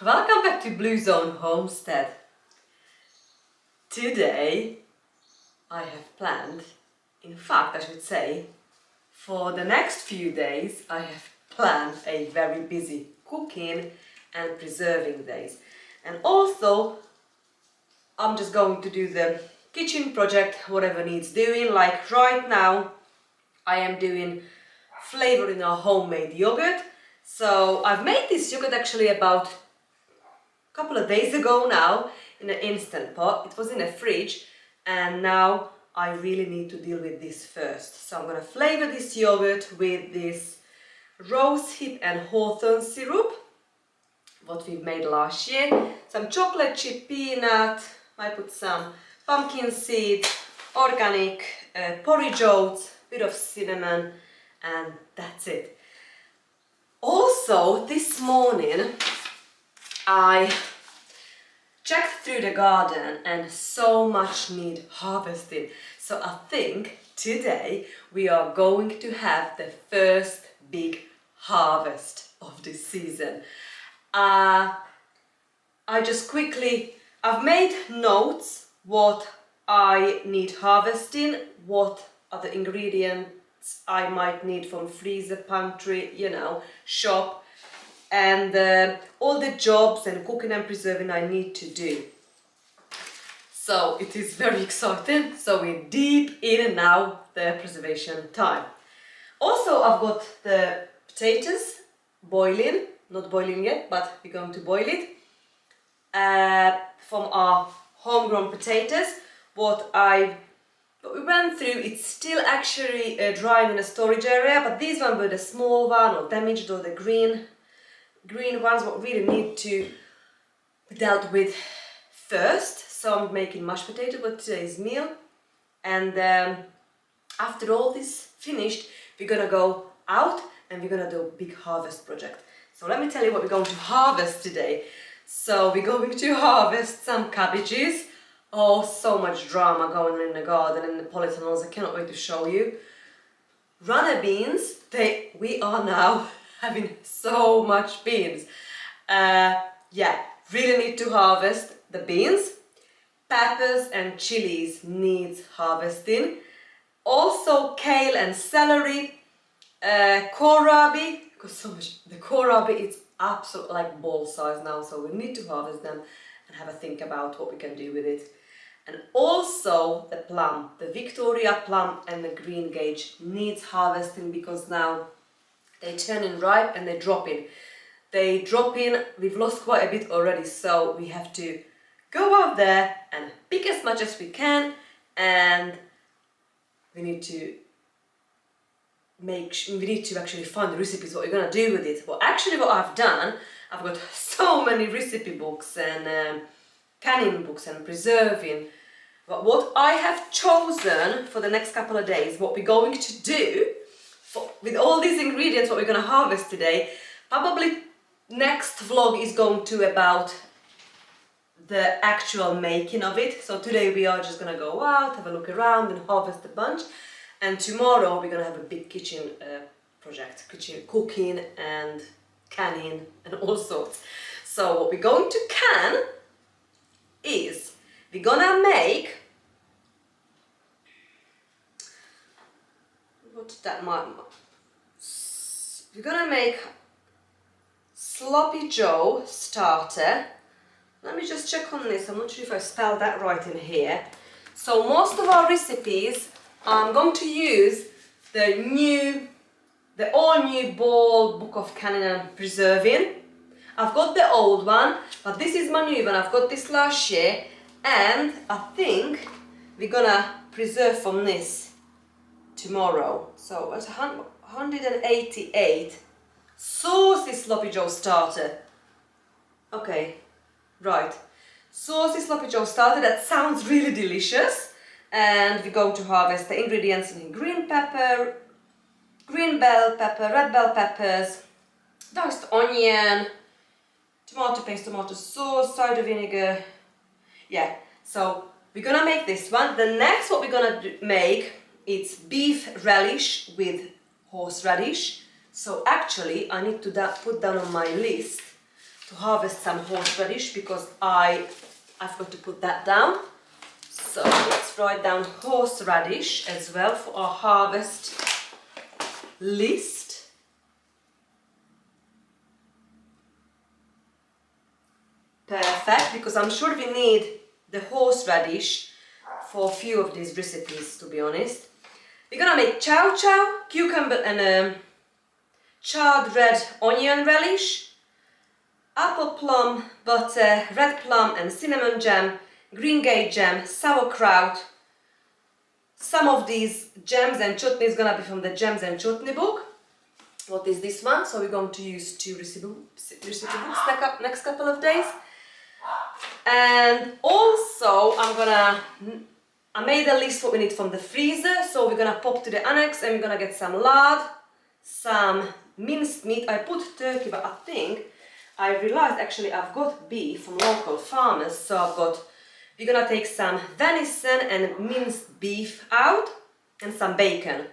Welcome back to Blue Zone Homestead. Today I have planned, in fact I should say, for the next few days I have planned a very busy cooking and preserving days. And also I'm just going to do the kitchen project, whatever needs doing. Like right now I am doing flavoring our homemade yogurt. So I've made this yogurt actually about couple of days ago now in an instant pot. It was in a fridge and now I really need to deal with this first. So I'm going to flavor this yogurt with this rosehip and hawthorn syrup, what we made last year. Some chocolate chip peanut, I put some pumpkin seeds, organic porridge oats, bit of cinnamon, and that's it. Also this morning I checked through the garden and so much need harvesting. So I think today we are going to have the first big harvest of this season. I've made notes what I need harvesting, what are the ingredients I might need from freezer, pantry, shop, and all the jobs and cooking and preserving I need to do. So it is very exciting. So we're deep in now the preservation time. Also I've got the potatoes boiling, not boiling yet, but we're going to boil it, from our homegrown potatoes. What we went through, it's still actually drying in a storage area, but these ones were the small one or damaged, or the green ones what really need to be dealt with first. So I'm making mashed potato for today's meal, and after all this finished we're gonna go out and we're gonna do a big harvest project. So let me tell you what we're going to harvest today. So we're going to harvest some cabbages. Oh, so much drama going on in the garden and the polytunnels, I cannot wait to show you. Runner beans, we are now having so much beans. Really need to harvest the beans. Peppers and chilies needs harvesting. Also kale and celery, kohlrabi, because so much, the kohlrabi it's absolutely like ball size now, so we need to harvest them and have a think about what we can do with it. And also the plum, the Victoria plum and the green gage needs harvesting, because now they turn in ripe and they drop in. They drop in, we've lost quite a bit already, so we have to go out there and pick as much as we can, and we need to actually find the recipes, what we're gonna do with it. Well, actually what I've done, I've got so many recipe books and canning books and preserving. But what I have chosen for the next couple of days, what we're going to do with all these ingredients, what we're going to harvest today, probably next vlog is going to about the actual making of it. So today we are just going to go out, have a look around and harvest a bunch, and tomorrow we're going to have a big kitchen project, kitchen cooking and canning and all sorts. So what we're going to can is we're gonna make we're gonna make Sloppy Joe starter. Let me just check on this, I'm not sure if I spelled that right in here. So most of our recipes I'm going to use the all new Ball Book of Canning and Preserving. I've got the old one, but this is my new one. I've got this last year, and I think we're gonna preserve from this tomorrow. So it's 188. Saucy Sloppy Joe starter. Okay, right. Saucy Sloppy Joe starter, that sounds really delicious. And we're going to harvest the ingredients in green pepper, green bell pepper, red bell peppers, diced onion, tomato paste, tomato sauce, cider vinegar. Yeah, so we're gonna make this one. The next what we're gonna make, it's beef relish with horseradish. So actually I need to put down on my list to harvest some horseradish because I forgot to put that down. So let's write down horseradish as well for our harvest list. Perfect, because I'm sure we need the horseradish for a few of these recipes, to be honest. We're gonna make chow chow, cucumber and charred red onion relish, apple plum, butter, red plum and cinnamon jam, greengay jam, sauerkraut. Some of these jams and chutney is gonna be from the Jams and Chutney book. What is this one? So we're going to use 2 recipe books next couple of days. And also I made a list what we need from the freezer, so we're gonna pop to the annex and we're gonna get some lard, some minced meat. I put turkey, but I think I realized actually I've got beef from local farmers, so we're gonna take some venison and minced beef out and some bacon.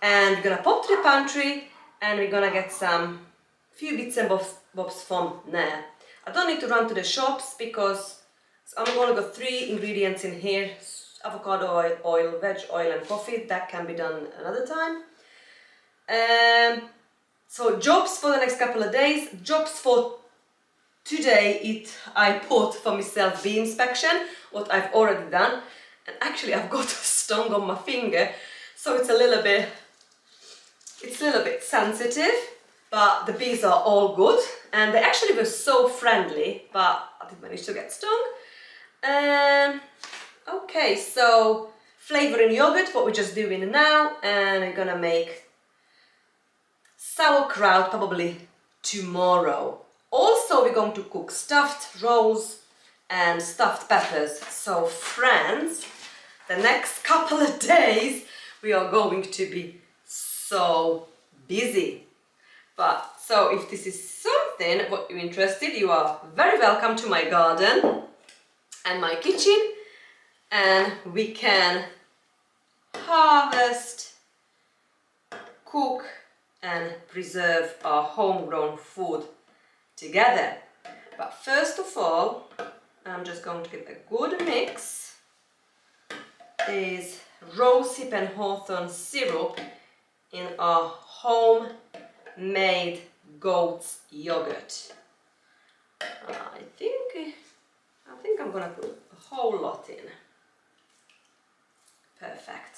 And we're gonna pop to the pantry and we're gonna get some few bits and bobs from there. I don't need to run to the shops because I'm gonna got 3 ingredients in here: avocado oil, veg oil and coffee. That can be done another time. So jobs for the next couple of days. Jobs for today, I put for myself bee inspection, what I've already done. And actually I've got a stung on my finger, so it's a little bit sensitive. But the bees are all good and they actually were so friendly, but I did manage to get stung. Okay, so flavoring yogurt, what we're just doing now, and we're gonna make sauerkraut probably tomorrow. Also, we're going to cook stuffed rolls and stuffed peppers. So friends, the next couple of days we are going to be so busy. But so if this is something what you're interested, you are very welcome to my garden and my kitchen, and we can harvest, cook and preserve our homegrown food together. But first of all, I'm just going to get a good mix. Is rosehip and hawthorn syrup in our homemade goat's yogurt. I think I'm gonna put a whole lot in. Perfect.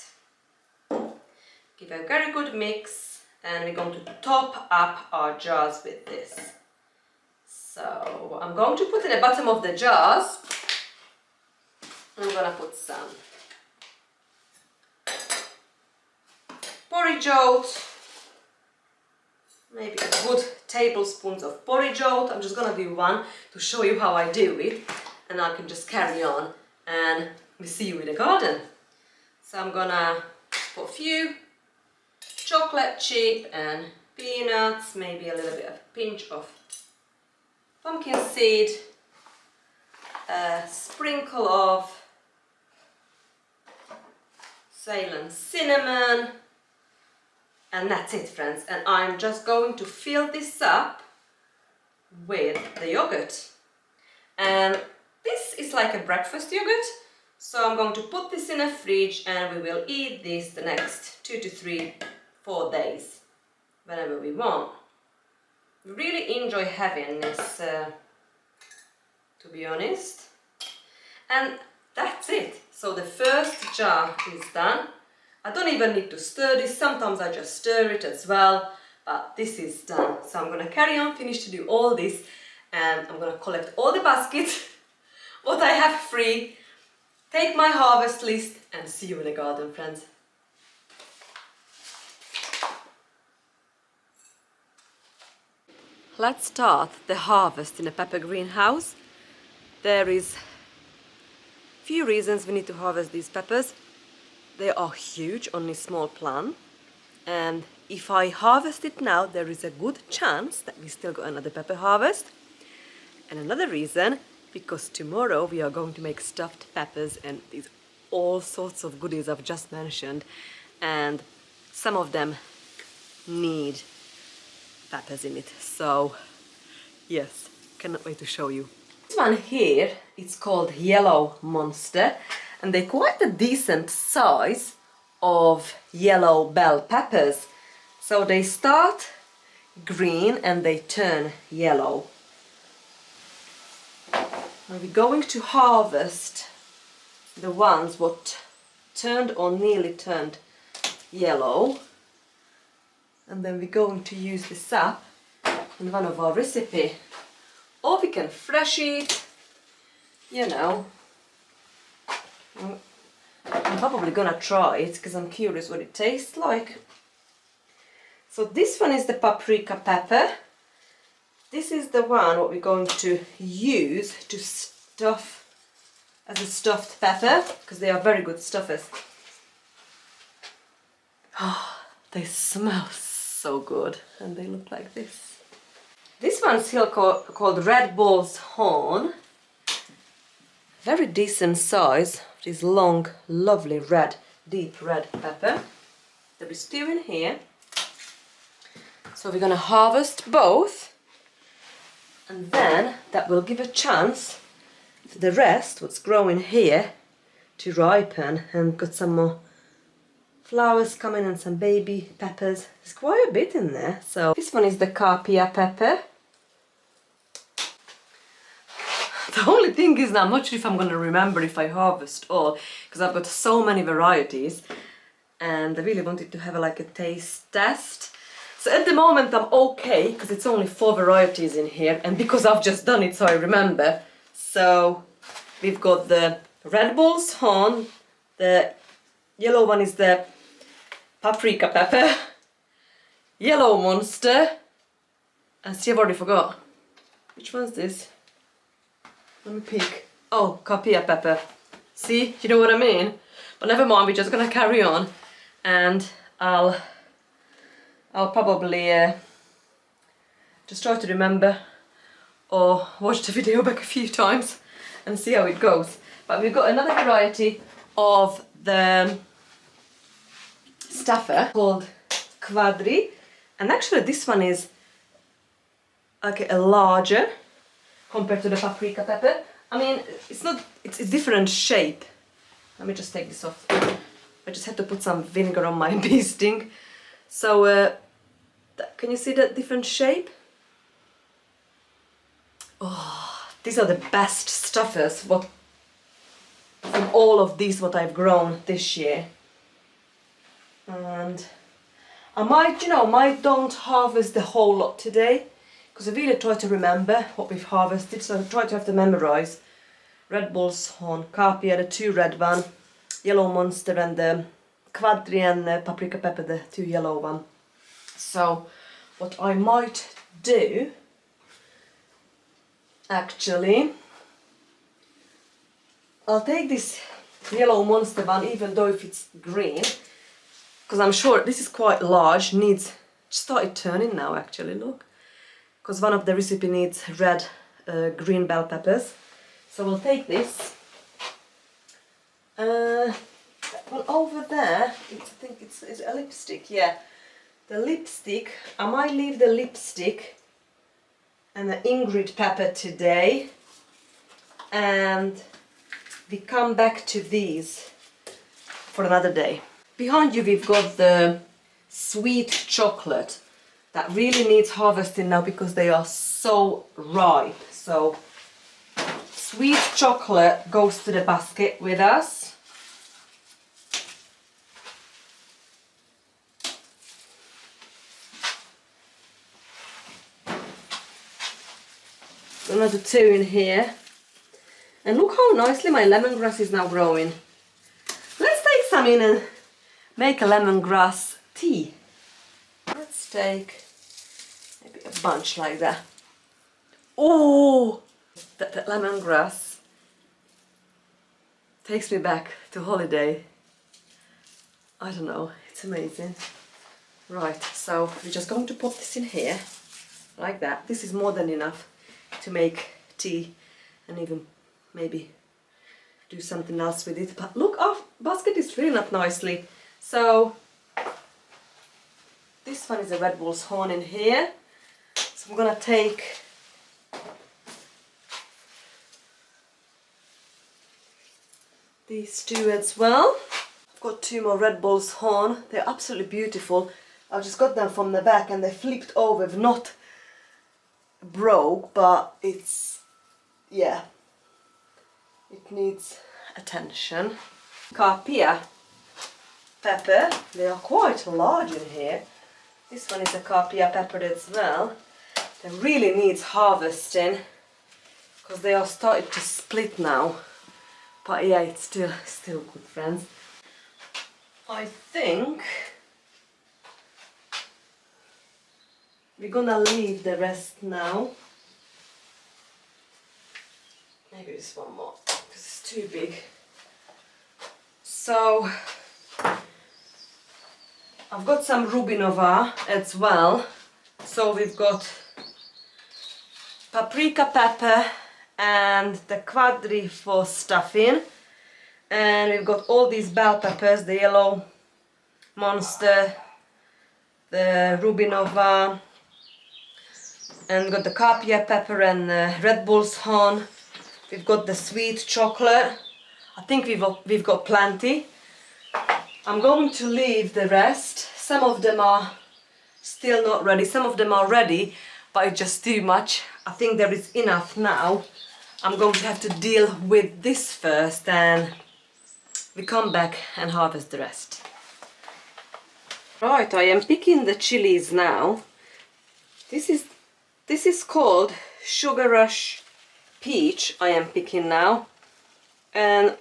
Give a very good mix and we're going to top up our jars with this. So I'm going to put in the bottom of the jars, I'm gonna put some porridge oat, maybe a good tablespoons of porridge oat. I'm just gonna do 1 to show you how I do it, and I can just carry on and we see you in the garden. So I'm gonna put a few chocolate chip and peanuts, maybe a little bit of pinch of pumpkin seed, a sprinkle of Ceylon cinnamon, and that's it, friends. And I'm just going to fill this up with the yogurt. And this is like a breakfast yogurt, so I'm going to put this in a fridge and we will eat this the next 2 to 3, 4 days, whenever we want. Really enjoy having this, to be honest. And that's it. So the first jar is done. I don't even need to stir this. Sometimes I just stir it as well, but this is done. So I'm gonna carry on, finish to do all this, and I'm gonna collect all the baskets, what I have free, take my harvest list, and see you in the garden, friends. Let's start the harvest in a pepper greenhouse. There is few reasons we need to harvest these peppers. They are huge on this small plant, and if I harvest it now, there is a good chance that we still got another pepper harvest. And another reason, because tomorrow we are going to make stuffed peppers and these all sorts of goodies I've just mentioned, and some of them need peppers in it. So yes, cannot wait to show you. This one here, it's called Yellow Monster, and they're quite a decent size of yellow bell peppers. So they start green and they turn yellow. Now we're going to harvest the ones what turned or nearly turned yellow, and then we're going to use this up in one of our recipe, or we can fresh it, you know. I'm probably gonna try it because I'm curious what it tastes like. So this one is the paprika pepper. This is the one what we're going to use to stuff as a stuffed pepper, because they are very good stuffers. Oh, they smell so good, and they look like this. This one's here called Red Bull's Horn. Very decent size. This long, lovely red, deep red pepper. There is two in here. So we're gonna harvest both, and then that will give a chance to the rest, what's growing here, to ripen, and got some more flowers coming and some baby peppers. There's quite a bit in there. So this one is the Carpia pepper. The only thing is now I'm not sure if I'm going to remember if I harvest all, because I've got so many varieties and I really wanted to have like a taste test. So at the moment I'm okay, because it's only 4 varieties in here, and because I've just done it so I remember. So we've got the Red Bull's Horn, the yellow one is the paprika pepper, Yellow Monster, and see, I've already forgot. Which one's this? Let me pick. Oh, Carpia pepper. See, you know what I mean? But never mind, we're just gonna carry on, and I'll probably just try to remember or watch the video back a few times and see how it goes. But we've got another variety of the stuffer called Quadri, and actually this one is okay, a larger compared to the paprika pepper. I mean, it's not, it's a different shape. Let me just take this off. I just had to put some vinegar on my bee sting. So can you see that different shape? Oh, these are the best stuffers what from all of these what I've grown this year. And I might, you know, might don't harvest the whole lot today, because I really try to remember what we've harvested, so I try to have to memorize. Red Bull's Horn, Carpia, the 2 red one, Yellow Monster, and the Quadri and the paprika pepper, the 2 yellow one. So what I might do, actually, I'll take this Yellow Monster one, even though if it's green, because I'm sure this is quite large, needs, started turning now actually, look. Because one of the recipe needs red, green bell peppers. So we'll take this. Well, over there, I think it's a lipstick, yeah. The lipstick, I might leave the lipstick and the Ingrid pepper today. And we come back to these for another day. Behind you we've got the sweet chocolate. That really needs harvesting now because they are so ripe. So sweet chocolate goes to the basket with us. Another 2 in here. And look how nicely my lemongrass is now growing. Let's take some in and make a lemongrass tea. Let's take maybe a bunch like that. Oh, that lemongrass takes me back to holiday. I don't know, it's amazing. Right, so we're just going to put this in here, like that. This is more than enough to make tea and even maybe do something else with it. But look, our basket is filling up nicely. So this one is a Red Bull's Horn in here. So I'm gonna take these two as well. I've got two more Red Bull's Horn. They're absolutely beautiful. I just got them from the back and they flipped over. They've not broke, but it's, yeah, it needs attention. Carpia pepper. They are quite large in here. This one is a Carpia pepper as well. They really needs harvesting because they are starting to split now. But yeah, it's still good, friends. I think we're gonna leave the rest now. Maybe just one more because it's too big. So I've got some Rubinova as well. So we've got paprika pepper and the quadri for stuffing. And we've got all these bell peppers, the yellow monster, the Rubinova, and we've got the Carpia pepper and the Red Bull's Horn. We've got the sweet chocolate. I think we've got plenty. I'm going to leave the rest. Some of them are still not ready, some of them are ready, but it's just too much. I think there is enough now. I'm going to have to deal with this first and we come back and harvest the rest. Right, I am picking the chilies now. This is called Sugar Rush Peach. I am picking now, and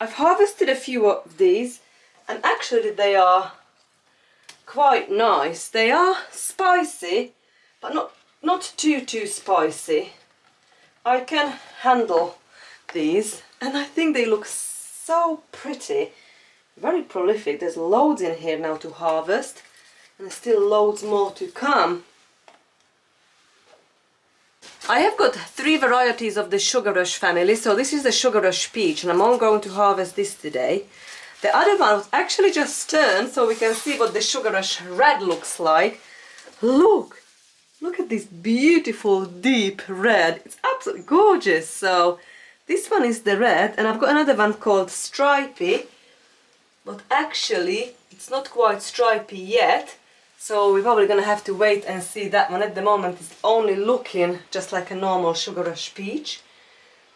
I've harvested a few of these, and actually they are quite nice. They are spicy, but not too spicy. I can handle these, and I think they look so pretty. Very prolific. There's loads in here now to harvest, and there's still loads more to come. I have got 3 varieties of the Sugar Rush family. So this is the Sugar Rush Peach, and I'm all going to harvest this today. The other one was actually just turned, so we can see what the Sugar Rush Red looks like. Look at this beautiful deep red. It's absolutely gorgeous. So this one is the red, and I've got another one called Stripey, but actually it's not quite stripy yet, so we're probably gonna have to wait and see that one. At the moment it's only looking just like a normal Sugar Rush Peach,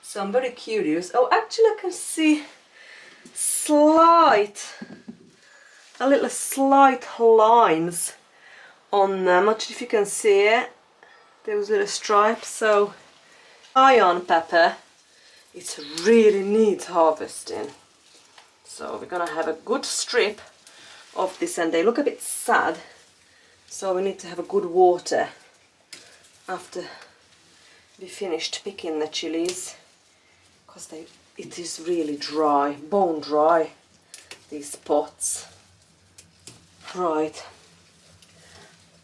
so I'm very curious. Oh, actually I can see a little slight lines on them. I'm not sure if you can see it. Those little stripes. So cayenne pepper, it really needs harvesting. So we're gonna have a good strip of this, and they look a bit sad. So we need to have a good water after we finished picking the chilies, because it is really dry, bone dry, these pots. Right.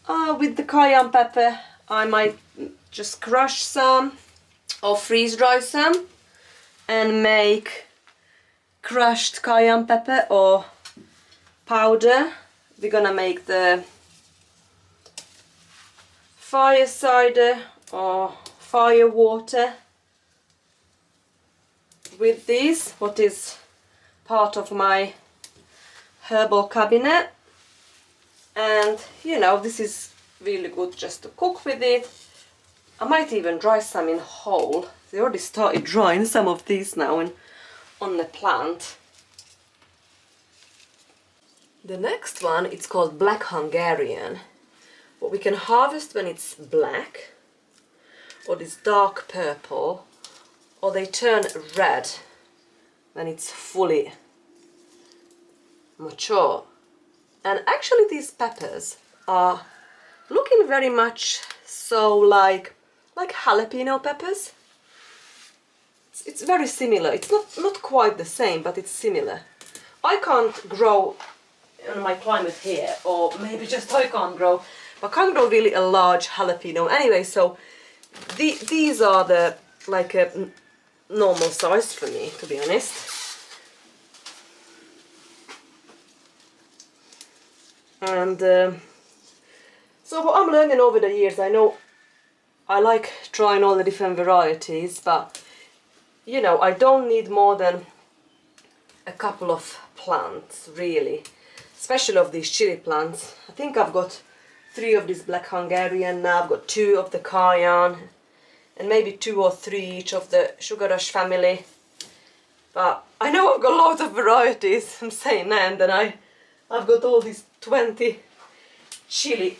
With the cayenne pepper, I might just crush some or freeze dry some and make crushed cayenne pepper or powder. We're gonna make the fire cider or fire water with these, what is part of my herbal cabinet. And you know, this is really good just to cook with it. I might even dry some in whole. They already started drying some of these now on the plant. The next one, it's called Black Hungarian. What we can harvest when it's black, or it's dark purple, or they turn red when it's fully mature. And actually these peppers are looking very much so like jalapeno peppers. It's very similar. It's not quite the same, but it's similar. I can't grow in my climate here, or maybe just I can't grow, but I can't grow really a large jalapeno anyway, so these are the like a normal size for me, to be honest. And so what I'm learning over the years, I know I like trying all the different varieties, but you know, I don't need more than a couple of plants, really, especially of these chili plants. I think I've got 3 of this Black Hungarian now. I've got 2 of the Cayenne and maybe 2 or 3 each of the Sugar Rush family. But I know I've got loads of varieties, I'm saying that, and then I've got all these 20 chili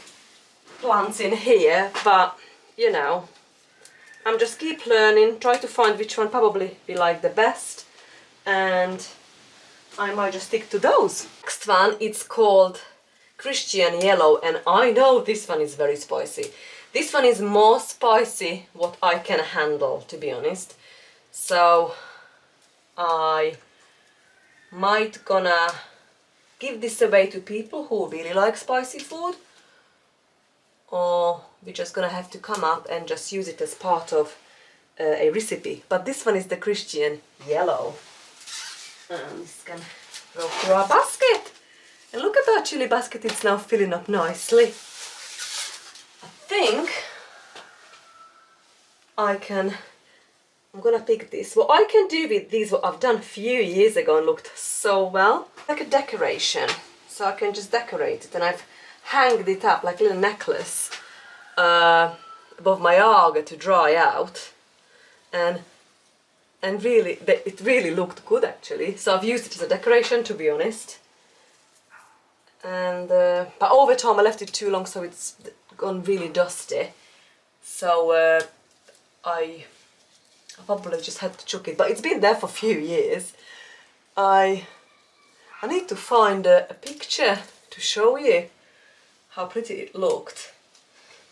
plants in here, but you know, I'm just keep learning, try to find which one probably be like the best, and I might just stick to those. Next one, it's called Christian Yellow, and I know this one is very spicy. This one is more spicy what I can handle, to be honest. So I might gonna give this away to people who really like spicy food, or we're just gonna have to come up and just use it as part of a recipe. But this one is the Christian Yellow. And this can go through our basket. And look at that chili basket, it's now filling up nicely. I think I'm gonna pick this. What I can do with these, what I've done a few years ago and looked so well, like a decoration. So I can just decorate it, and I've hanged it up like a little necklace above my Aga to dry out, and really it really looked good actually. So I've used it as a decoration, to be honest. And but over time I left it too long, so it's gone really dusty. So I probably just had to chuck it, but it's been there for a few years. I need to find a picture to show you how pretty it looked.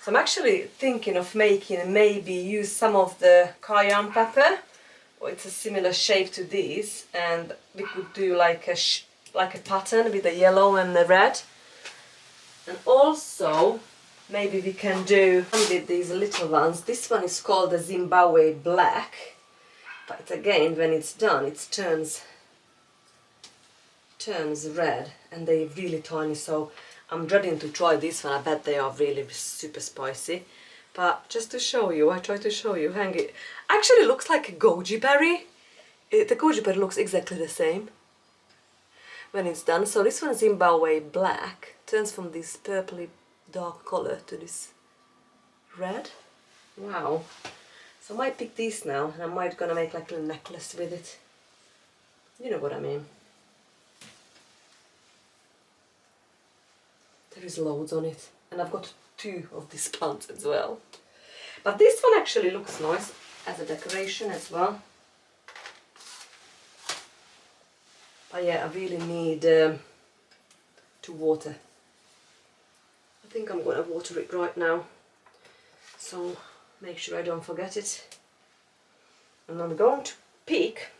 So I'm actually thinking of making, maybe use some of the cayenne pepper, or it's a similar shape to these, and we could do like a pattern with the yellow and the red. And also maybe we can do with these little ones. This one is called the Zimbabwe Black, but again, when it's done, it turns red, and they're really tiny, so I'm dreading to try this one. I bet they are really super spicy. But just to show you, I try to show you, hang it. Actually looks like a goji berry. The goji berry looks exactly the same when it's done. So this one, Zimbabwe Black, turns from this purpley dark color to this red. Wow. So I might pick these now, and I might gonna make like a little necklace with it. You know what I mean. There is loads on it, and I've got 2 of these plants as well. But this one actually looks nice as a decoration as well. But yeah, I really need to water. I think I'm going to water it right now, so make sure I don't forget it. And I'm going to pick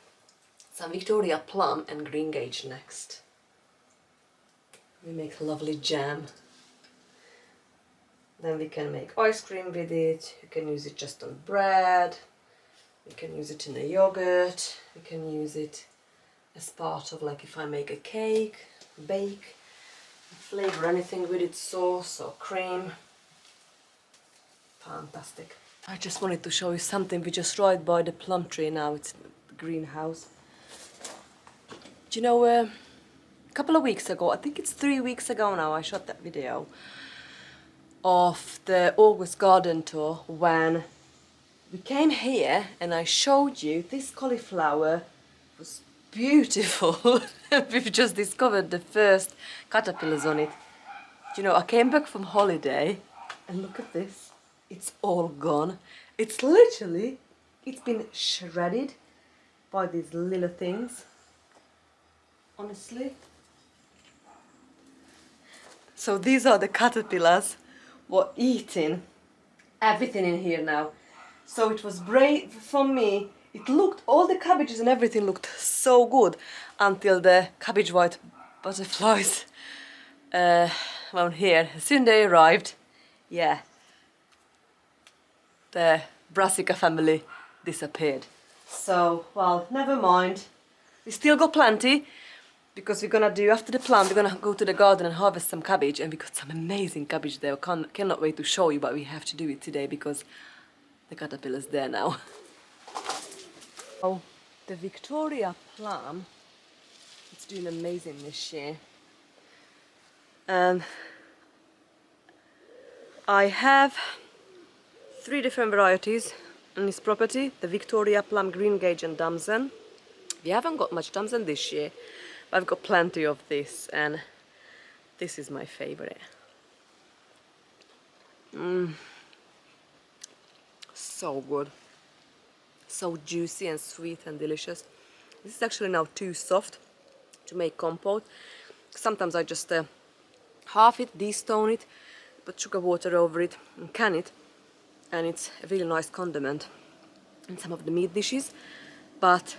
some Victoria Plum and Greengage next. We make a lovely jam. Then we can make ice cream with it. You can use it just on bread. We can use it in a yogurt. We can use it as part of, like, if I make a cake, bake, flavor anything with it, sauce or cream. Fantastic. I just wanted to show you something. We just right by the plum tree now. It's the greenhouse. Do you know, a couple of weeks ago, I think it's 3 weeks ago now, I shot that video of the August garden tour when we came here and I showed you this cauliflower was beautiful. We've just discovered the first caterpillars on it. Do you know, I came back from holiday and look at this. It's all gone. It's literally, it's been shredded by these little things. Honestly. So these are the caterpillars were eating everything in here now. So it was brave for me. It looked, all the cabbages and everything looked so good until the cabbage white butterflies around here. As soon as they arrived, yeah, the Brassica family disappeared. So, well, never mind. We still got plenty, because we're gonna do, after the plant, we're gonna go to the garden and harvest some cabbage, and we got some amazing cabbage there. Cannot wait to show you, but we have to do it today because the caterpillar's there now. Oh, the Victoria plum It's doing amazing this year. And I have 3 different varieties in this property, the Victoria, Plum, Greengage and Damson. We haven't got much Damson this year, but I've got plenty of this, and this is my favorite. So good. So juicy and sweet and delicious. This is actually now too soft to make compote. Sometimes I just half it, de-stone it, put sugar water over it and can it, and it's a really nice condiment in some of the meat dishes. But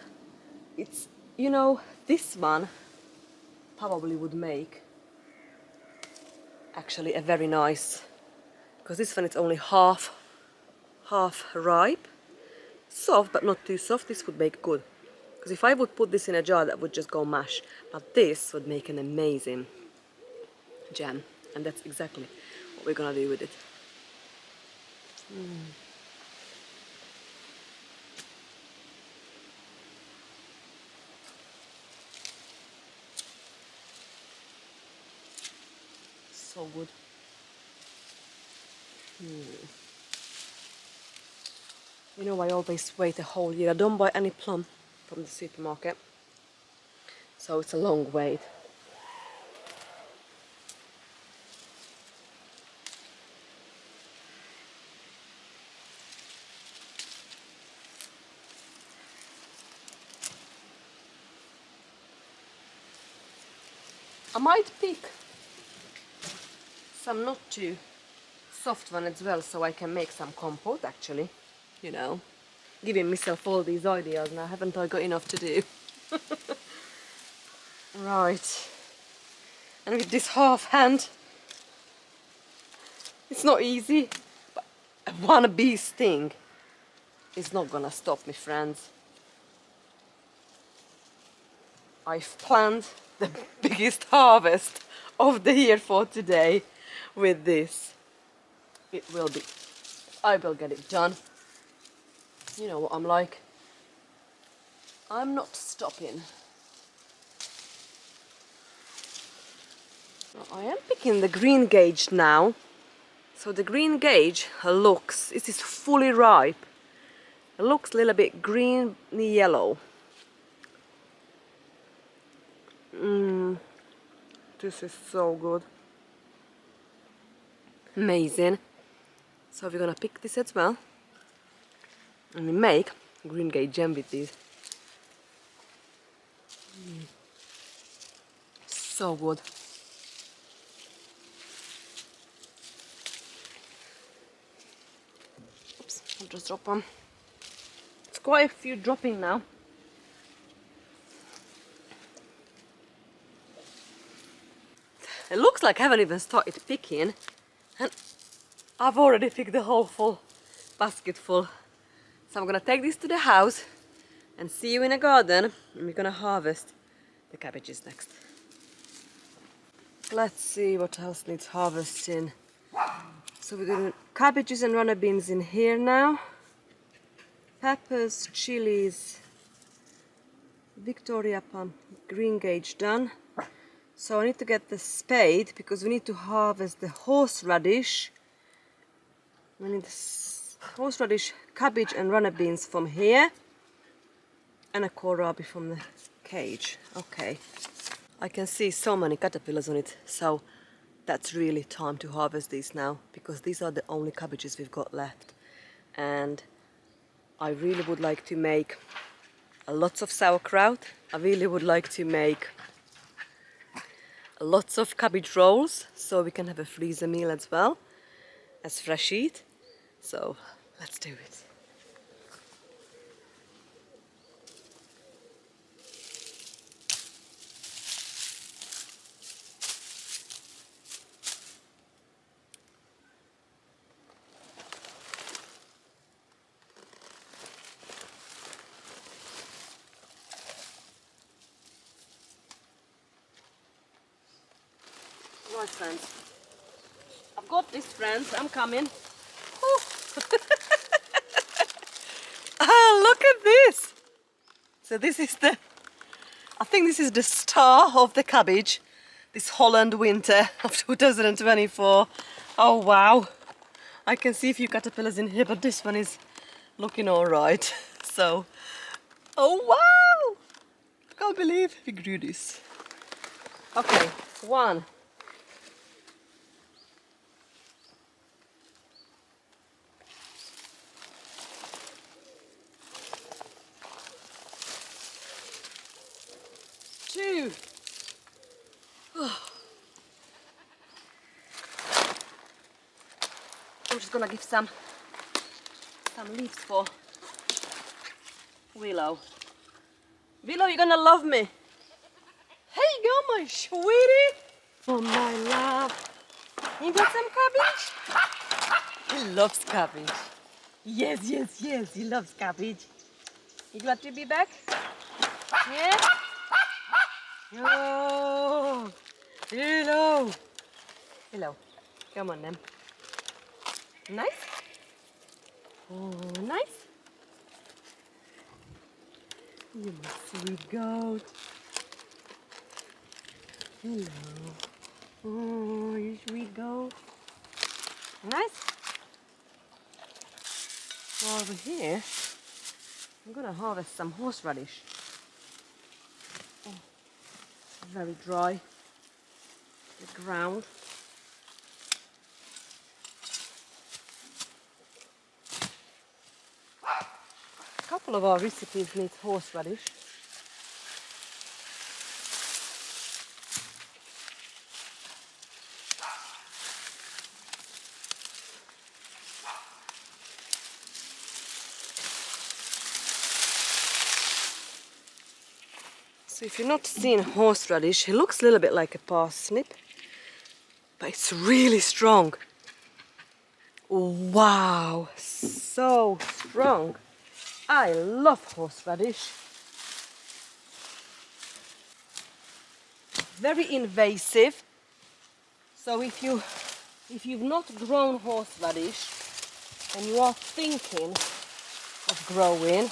it's, you know, this one probably would make actually a very nice, because this one it's only half ripe, soft but not too soft. This would make good, because if I would put this in a jar that would just go mash, but this would make an amazing jam, and that's exactly what we're gonna do with it. So good. You know, I always wait a whole year. I don't buy any plum from the supermarket, so it's a long wait. I might pick some not too soft one as well, so I can make some compote actually. You know, giving myself all these ideas now, haven't I got enough to do? Right, and with this half hand, it's not easy, but one bee sting is not gonna stop me, friends. I've planned the biggest harvest of the year for today with this. It will be, I will get it done. You know what I'm like. I'm not stopping. Now, I am picking the Greengage now. So the Greengage looks, this is fully ripe. It looks a little bit green yellow. This is so good. Amazing. So we're gonna pick this as well. And we make Greengage jam with these. So good. Oops, I'll just drop one. It's quite a few dropping now. It looks like I haven't even started picking, and I've already picked the whole full basket full. So I'm gonna take this to the house and see you in the garden, and we're gonna harvest the cabbages next. Let's see what else needs harvesting. So we're doing cabbages and runner beans in here now. Peppers, chilies, Victoria plum, Greengage done. So I need to get the spade because we need to harvest the horseradish. We need horseradish, cabbage and runner beans from here, and a kohlrabi from the cage. Okay. I can see so many caterpillars on it, so that's really time to harvest these now, because these are the only cabbages we've got left. And I really would like to make lots of sauerkraut. I really would like to make lots of cabbage rolls, so we can have a freezer meal as well as fresh eat. So let's do it. Right, friends. I've got this, friends. I'm coming. Ah, look at this. So this is the... I think this is the star of the cabbage, this Holland winter of 2024. Oh wow, I can see a few caterpillars in here, but this one is looking all right. So, oh wow, I can't believe we grew this. Okay, 1. 2. I'm just gonna give some leaves for Willow. Willow, you're gonna love me. Hey, you go, my sweetie. Oh, my love. You got some cabbage? He loves cabbage. Yes, yes, yes, he loves cabbage. You glad to be back? Yeah? Oh, hello. Hello. Come on, then. Nice? Oh, nice. You my sweet goat. Hello. Oh, you sweet goat. Nice. Well, over here, I'm gonna harvest some horseradish. Oh, very dry. The ground. A couple of our recipes need horseradish. So if you've not seen horseradish, it looks a little bit like a parsnip, but it's really strong. Wow, so strong. I love horseradish. Very invasive. So if you've not grown horseradish and you are thinking of growing,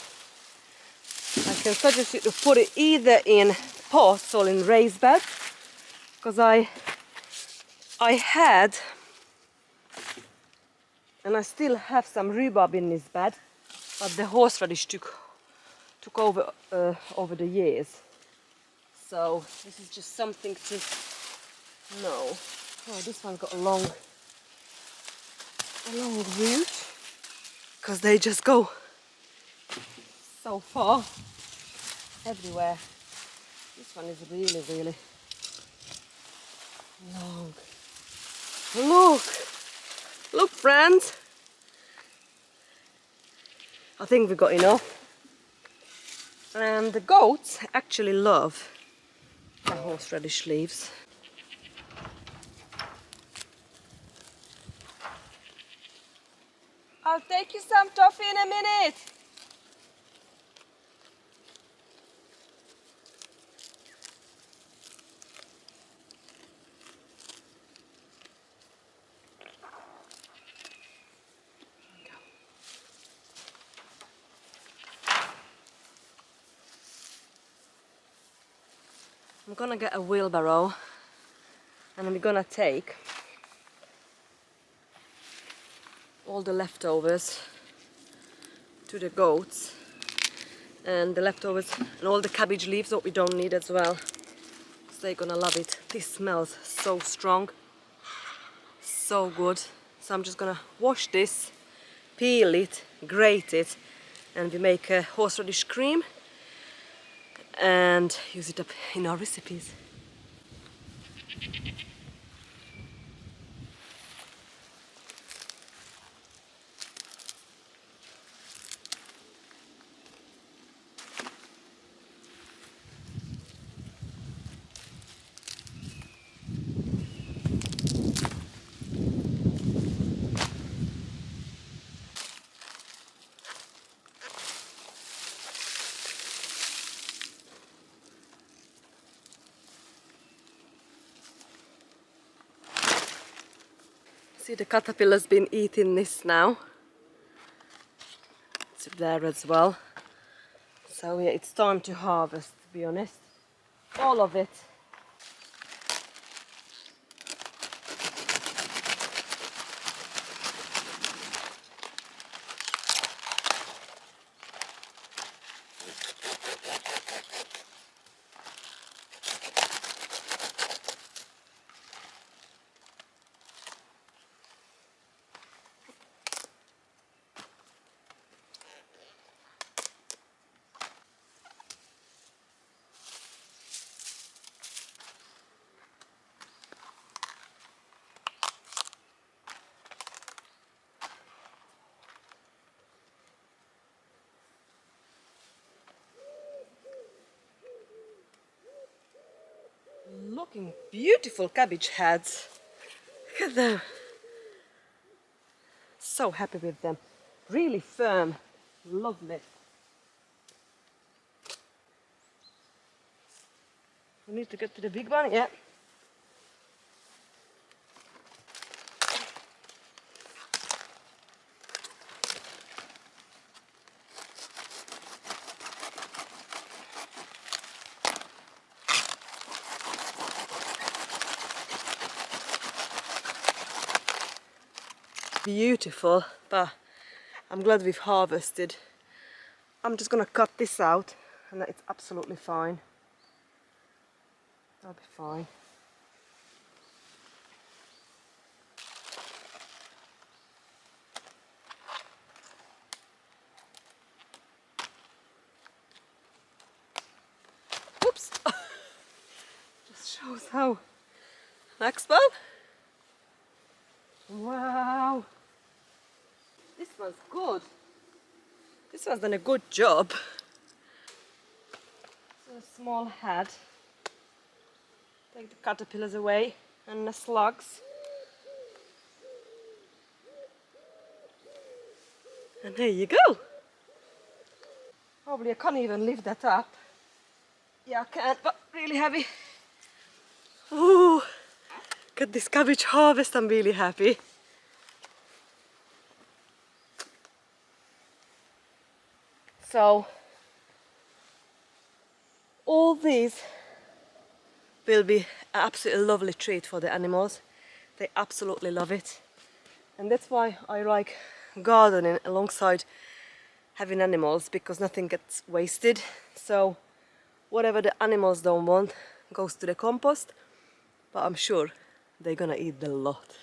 I can suggest you to put it either in pots or in raised beds, because I had, and I still have some rhubarb in this bed, but the horseradish took over over the years. So this is just something to know. Oh, this one's got a long root, because they just go so far everywhere. This one is really, really long. Look, friends. I think we've got enough. And the goats actually love the horseradish leaves. I'll take you some toffee in a minute. I'm gonna get a wheelbarrow and I'm gonna take all the leftovers to the goats, and the leftovers and all the cabbage leaves that we don't need as well. So they're gonna love it. This smells so strong, so good. So I'm just gonna wash this, peel it, grate it, and we make a horseradish cream and use it up in our recipes. See, the caterpillar's been eating this now. It's there as well. So yeah, it's time to harvest, to be honest. All of it. Looking beautiful cabbage heads. Look at them. So happy with them. Really firm. Lovely. We need to get to the big one, yeah. Beautiful, but I'm glad we've harvested. I'm just gonna cut this out and it's absolutely fine. That'll be fine. Oops! Just shows how. Next one. Wow! This one's good. This one's done a good job. So a small head. Take the caterpillars away and the slugs. And there you go. Probably I can't even lift that up. Yeah, I can, but really heavy. Ooh, look at this cabbage harvest, I'm really happy. So, all these will be an absolutely lovely treat for the animals. They absolutely love it. And that's why I like gardening alongside having animals, because nothing gets wasted. So whatever the animals don't want goes to the compost, but I'm sure they're gonna eat a lot.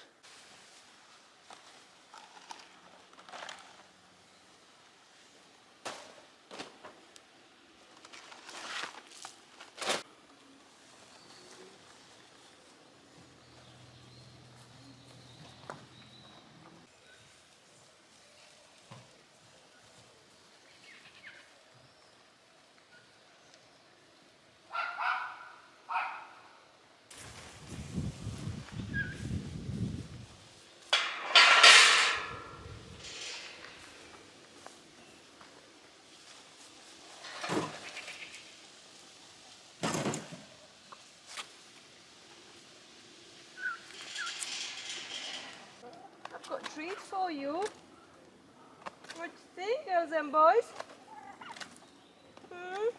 I've got a treat for you. What do you think, girls and boys? Hmm?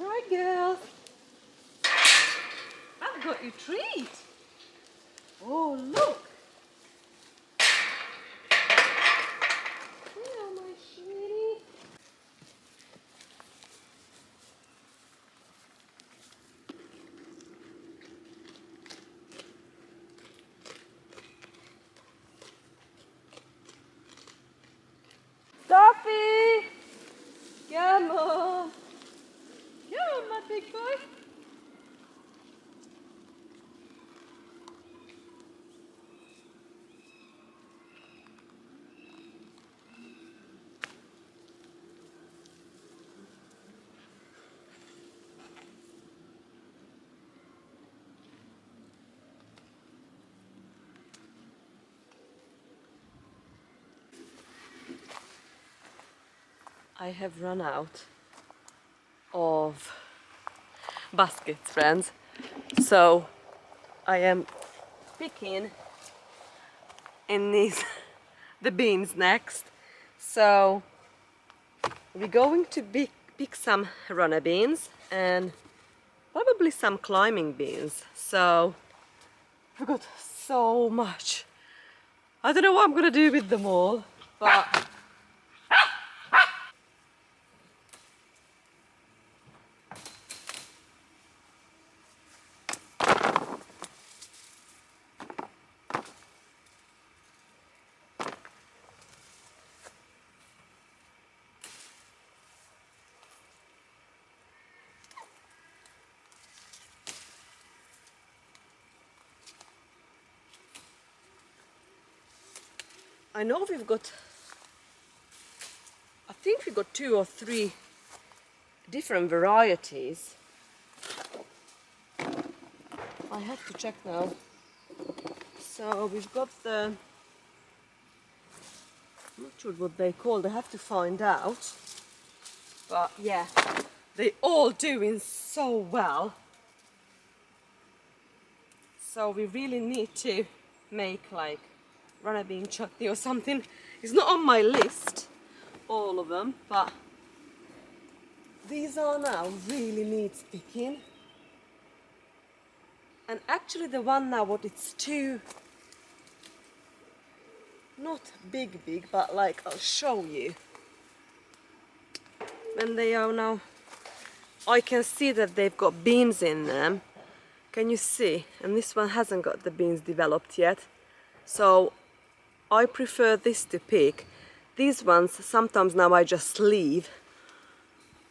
Right, girls. I've got you a treat. Oh, look. Hello, my sweetie. Duffy! Come on. Come on, my big boy. I have run out of baskets, friends. So I am picking in these the beans next. So we're going to pick some runner beans and probably some climbing beans. So we've got so much. I don't know what I'm gonna do with them all, but I know we've got, I think we've got 2 or 3 different varieties. I have to check now. So we've got the, I'm not sure what they call, I have to find out. But yeah, they all doing so well. So we really need to make like runner bean chutney or something. It's not on my list, all of them, but these are now really needs picking. And actually the one now what it's too, not big, but like I'll show you. When they are now, I can see that they've got beans in them. Can you see? And this one hasn't got the beans developed yet. So I prefer this to pick. These ones, sometimes now I just leave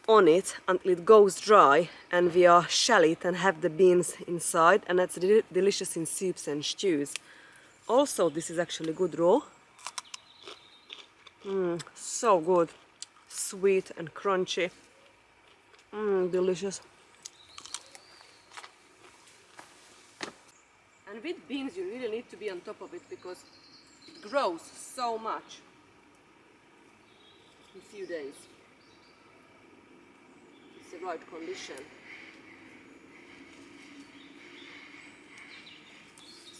on it until it goes dry and we are shell it and have the beans inside, and that's delicious in soups and stews. Also, this is actually good raw. So good. Sweet and crunchy. Delicious. And with beans you really need to be on top of it because it grows so much in a few days. It's the right condition.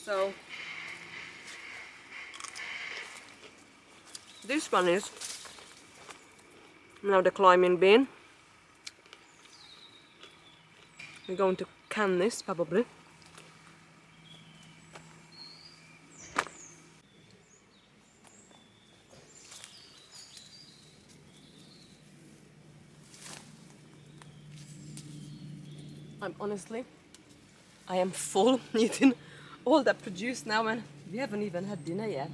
So this one is now the climbing bean. We're going to can this probably. I am full eating all that produce now, and we haven't even had dinner yet.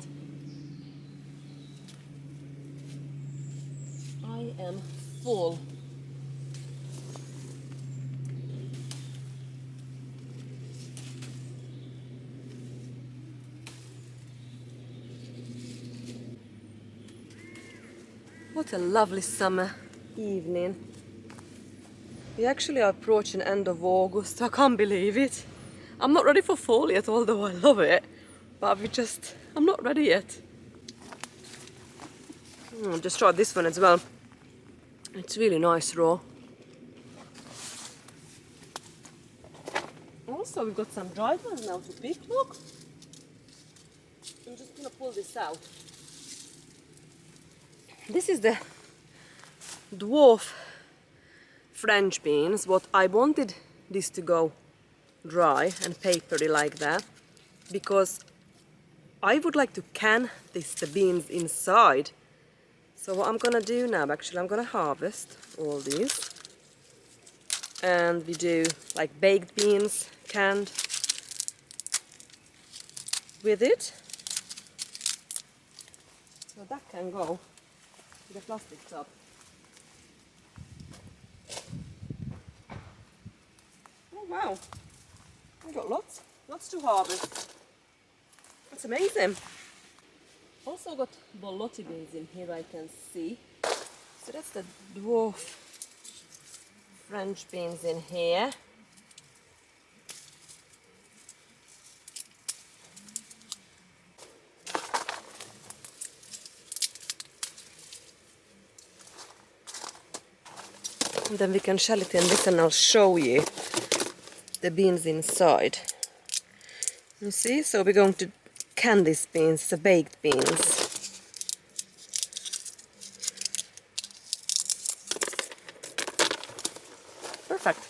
I am full. What a lovely summer evening. We actually are approaching end of August. I can't believe it. I'm not ready for fall yet, although I love it. But I'm not ready yet. Just try this one as well. It's really nice raw. Also, we've got some dried ones now to pick. Look. I'm just gonna pull this out. This is the dwarf French beans. What I wanted this to go dry and papery like that because I would like to can the beans inside. So what I'm gonna do now, actually, I'm gonna harvest all these, and we do like baked beans canned with it. So that can go in the plastic tub. Oh wow, we've got lots to harvest. That's amazing. Also got bolotti beans in here, I can see. So that's the dwarf French beans in here. And then we can shell it in this and I'll show you the beans inside. You see, so we're going to can these beans, the baked beans. Perfect.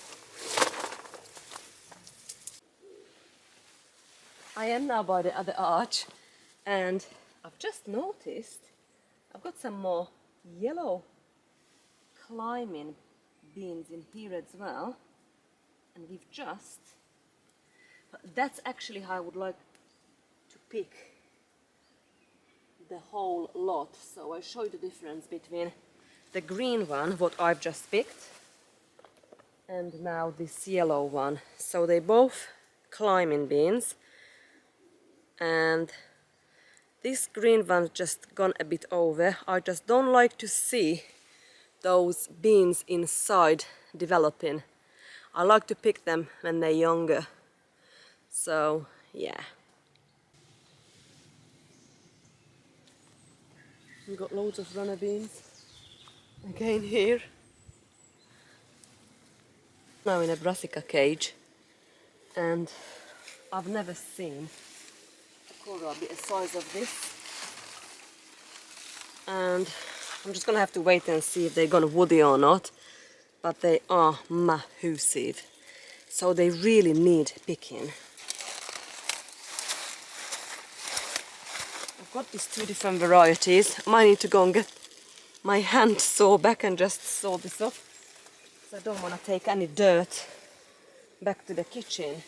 I am now by the other arch and I've just noticed I've got some more yellow climbing beans in here as well, and we've just, that's actually how I would like to pick the whole lot. So I'll show you the difference between the green one, what I've just picked, and now this yellow one. So they both climbing beans, and this green one's just gone a bit over. I just don't like to see those beans inside developing. I like to pick them when they're younger. So yeah. We've got loads of runner beans again here. Now in a brassica cage, and I've never seen a kohlrabi the size of this, and I'm just gonna have to wait and see if they're gonna woody or not, but they are massive, so they really need picking. I've got these two different varieties. I might need to go and get my hand saw back and just saw this off, because I don't want to take any dirt back to the kitchen.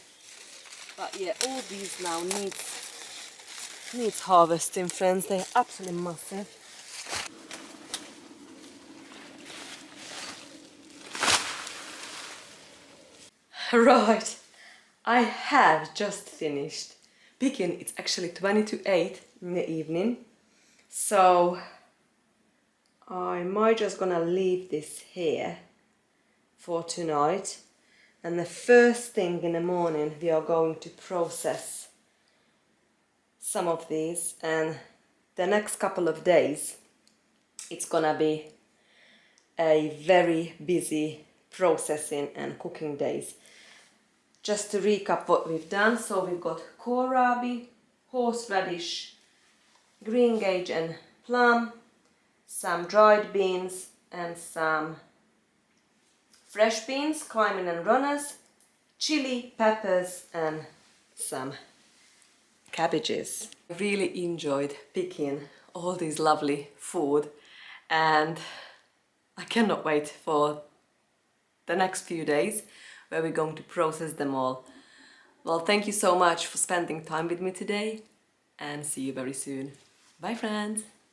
But yeah, all these now needs harvesting, friends. They're absolutely massive. Right, I have just finished picking. It's actually 20 to 8 in the evening, so I might just gonna leave this here for tonight, and the first thing in the morning we are going to process some of these, and the next couple of days it's gonna be a very busy processing and cooking days. Just to recap what we've done, so we've got kohlrabi, horseradish, greengage and plum, some dried beans and some fresh beans, climbing and runners, chili, peppers and some cabbages. I really enjoyed picking all this lovely food, and I cannot wait for the next few days where we're going to process them all. Well, thank you so much for spending time with me today, and see you very soon. Bye, friends!